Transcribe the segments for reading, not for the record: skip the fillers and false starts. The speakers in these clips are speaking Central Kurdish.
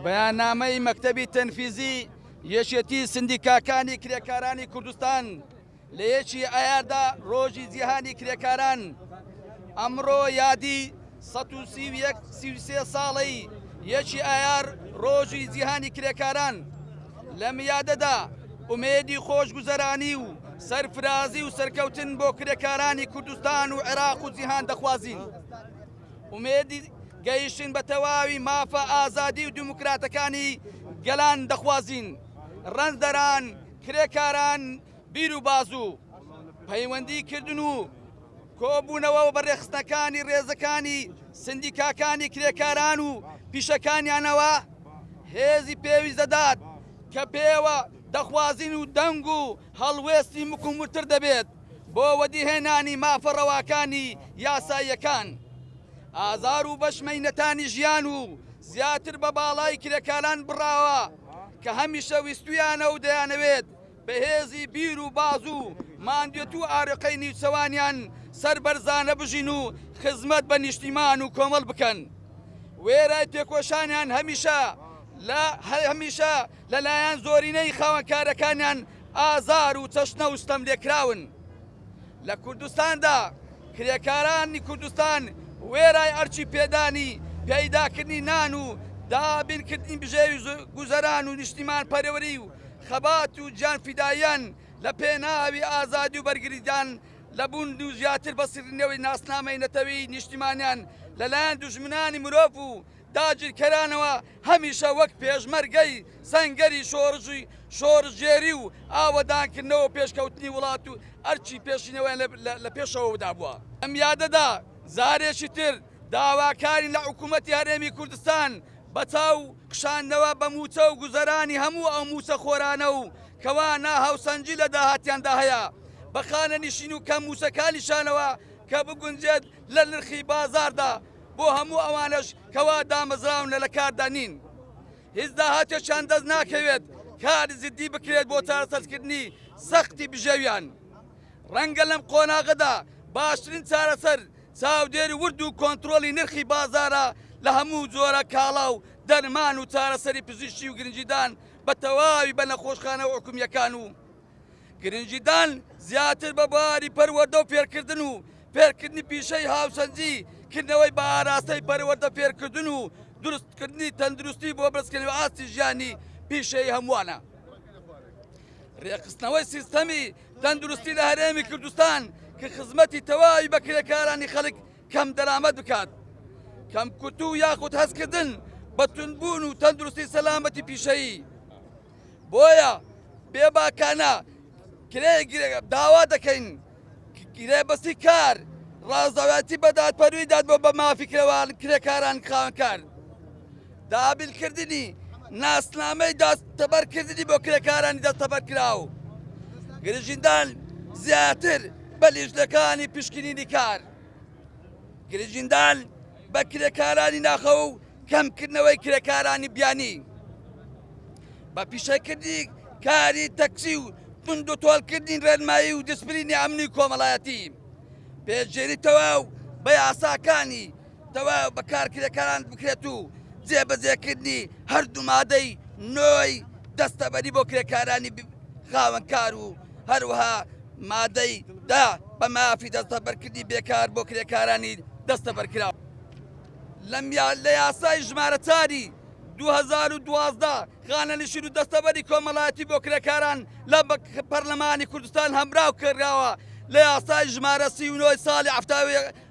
بەیاننامەی مەکتەبی تەنفیزی یەکێتی سندیکاکانی کرێکارانی کوردستان لە یەکی ئایاردا ڕۆژی جیهانی کرێکاران ئەمڕۆ یادی 133 ساڵەی یەکی ئایار ڕۆژی جیهانی کرێکاران لەم یادەدا ئومێدی خۆشگوزەرانی و سەرفرازی و سەرکەوتن بۆ کرێکارانی کوردستان و عێراق و جیهان دەخوازین. ئومێدی گەیشتن بە تەواوی مافە ئازادی و دیموکراتەکانی گەلان دەخوازین. ڕەنزدەران، کرێکاران، بیر و بازوو پەیوەندی کردن و کۆبوونەوە بە ڕێخستنەکانی ڕێزەکانی سندیکاکانی کرێکاران و پیشەکانیانەوە هێزی پێویست دەدات کە پێوە دەخوازین و دەنگ و هەڵوێستی مکومورتر دەبێت بۆ وەدیهێنانی مافەڕەواکانی یاساییەکان. ئازار و بەشمەینەتانی ژیان و زیاتر بە باڵای کرێکاران بڕاوە کە هەمیشە ویستویانە و دەیانەوێت بە هێزی بیر و باز و ماندوێت و ئارەقەی نیوچەوانیان سەربەرزانە بژین و خزمەت بە نیشتیمان و کۆمەڵ بکەن. وێرای تێکۆشانیان هەمیشە لەلایەن زۆرینەی خاوەنکارەکانیان ئازار و چەشنە و ستەم لێکراون. لە کوردستاندا کرێکارانی کوردستان وێرای ئەرچی پێدانی پەیداکردنی نان و دابینکردنی بژێوی گوزەران و نیشتیمان پەروەری و خەبات و گیانفیداییان لە پێناوی ئازادی و بەرگریدان لە بوون و زیاتر بەسڕینەوەی ناسنامەی نەتەوەی نیشتیمانیان لەلایەن دوژمنانی مرۆڤ و داگیرکەرانەوە هەمیشە وەک پێشمەرگەی سەنگەری شۆڕژێری و ئاوەدانکردنەوە پێشکەوتنی وڵات و ئەرچی پێشینەوەیان لە پێشەوەدا بووە. ئەم یادەدا زارێکی تر داواکاری لە حکوومەتی هەرێمی کوردستان بەچاو قشاندنەوە بە موچە و گوزەرانی هەموو ئەو موچە خۆرانە و کەوا ناهاوسەنجی لە داهاتیاندا هەیە بە خانە نشین و کەم موچەکانیشانەوە کە بگونجێت لە نرخی بازاردا بۆ هەموو ئەوانش کەوا دامەزراون لە کاردا نین. هیچ داهاتێکیان دەست ناکەوێت کاری زیدی بکرێت بۆ چارەسەرکردنی سەختی بژێویان. ڕەنگە لەم قۆناغەدا باشترین چارەسەر چاودێری ورد و کۆنتترۆلی نرخی بازارە لە هەموو جۆرە کاڵا و دەرمان و چارەسەری پزیشکی و گرنجیدان بە تەواوی بە نەخۆشخانە و حکومیەکان و گرنجیدان زیاتر بە بواری پەروەردە و فێرکردن و فێرکردنی پیشەی هاوسەنجی کردنەوەی بە ئاراستەی پەروەردە فێرکردن و دروستکردنی تەندروستی بۆ بەرزکردنەوە ئاستی ژیانی پیشەی هەمووانە. ڕێخستنەوەی سیستەمی تەندروستی لە هەرێمی کوردستان کە خزمەتی تەواوی بە کرێکارانی خەڵک کەم دەرامەت بکات، کەم کوتو یاخود هەستکردن بە توندبوون و تەندروستی سەلامەتی پیشەیی. بۆیە بێباکانە داوا دەکەین گرێبەستی کار ڕازەواتی بەدادپەروی داد بۆ بە مافی کرێکاران خاوەنکار، دابینکردنی ناسنامەی دەستەبەرکردنی بۆ کرێکارانی دەستەبەرکراو، گرنجیدان زیاتر بە لیژنەکانی پشکنینی کار، گرنجیدان بە کرێکارانی ناخەوە و کەمکردنەوەی کرێکارانی بیانی، بە پیشەکردنی کاری تەکسی و تند و تۆڵکردنی ڕێنمایی و دسپلینی ئەمنی کۆمەڵایەتی، پێشگیری تەواو بە یاساکانی تەواو بە کارکرێکاران بکرێت و جێبەجێکردنی هەردوو مادەی نۆی دەستەبەری بۆ کرێکارانی خاوەنکار و هەروەها مادەی دا بە مافی دەستەبەرکردنی بێکار بۆ کرێکارانی دەستەبەرکراوە. لە یاسای ژمارە 2012 خانەنشین و دەستەبەری کۆمەڵایەتی بۆ کرێکاران لە پەرلەمانی کوردستان هەمراو کراوە لە یاسای ژمارە 39 ساڵی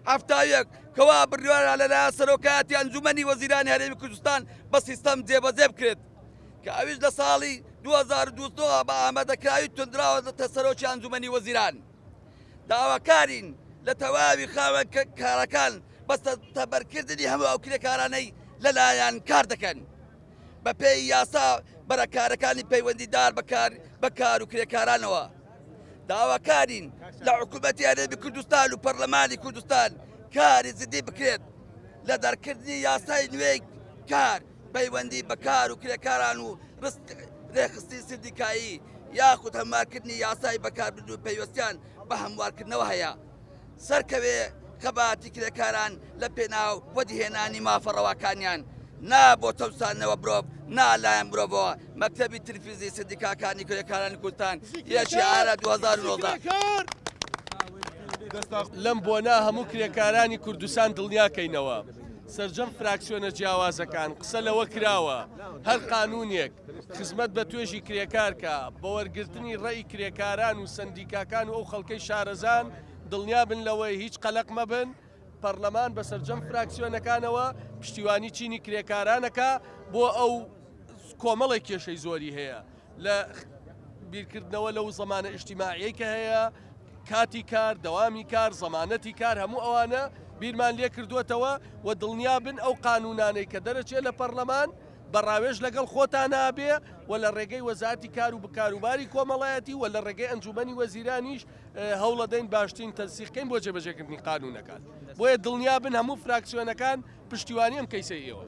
71 کەوا بڕیارە لەلایەن سەرۆکایەتی ئەنجومەنی وەزیرانی هەرێمی کوردستان بە سیستەم جێبەجێ بکرێت کە ئەویش لە ساڵی 2022 بە ئامادەکراوی تونراوەتە سەرۆکی ئەنجومەنی وەزیران. داواکارین لە تەواوی خاوەنکارەکان بەستەبەرکردنی هەموو ئەو کرێکارانەی لەلایەن کار دەکەن بە پێی یاسا بەرەکارەکانی پەیوەندیدار بە کار و کرێکارانەوە. داواکارین لە حکوومەتی هەرێمی کوردستان و پەرلەمانی کوردستان کاری زیدی بکرێت لە دەرکردنی یاسای نوێی کار پەیوەندی بە کار و کرێکاران و ڕێخستی سندیکایی یاخود هەموارکردنی یاسای بەکاربردن و پەیوەستیان بە هەموارکردنەوە هەیە سەرکەوێ خەباتی کرێکاران لە پێناو وەدیهێنانی مافەڕەواکانیان نابۆ تەوسانەوە برۆڤ نالایەن مرۆڤەوە مەکتەبی تلفزیۆنی سندیکاکانی کوردەکانی کوردستان یەکی ئارە 2009 لەم بۆنا هەموو کرێکارانی کوردستان دڵنیاکەینەوە سەرجەم فراکسیۆنە جیاوازەکان قسە لەوە کراوە هەر قانونێک خزمەت بە توێژی کرێکارکە بە وەرگرتنی ڕێی کرێکاران و سندیکاکان و ئەو خەڵکەی شارەزان دڵنیا بن لەوەی هیچ قەلەق مەبن پەرلەمان بە سەرجەم فراکسیۆنەکانەوە پشتیوانی چینی کرێکارانەکە بۆ ئەو کۆمەڵی کێشەی زۆری هەیە لە بیرکردنەوە لەو زەمانە ئیجتیماعیەی کە هەیە کاتی کار دەوامی کار زەمانەتی کار هەموو ئەوانە بیرمان لێ کردووەتەوە و دڵنیا بن ئەو قانونانەی کە دەرەچێت لە پەرلەمان بەڕاوێژ لەگەڵ خۆتان نابێ و لە ڕێگەی وەزارەتی کار و بکاروباری کۆمەڵایەتی و لە ڕێگەی ئەنجومەنی وەزیرانیش هەوڵە دەین باشترین تەنسیقکەین بۆ جێبەجێکردنی قانونەکان بۆیە دڵنیا بن هەموو فراکسیۆنەکان پشتیوانی ئەم کەیسە ئێوە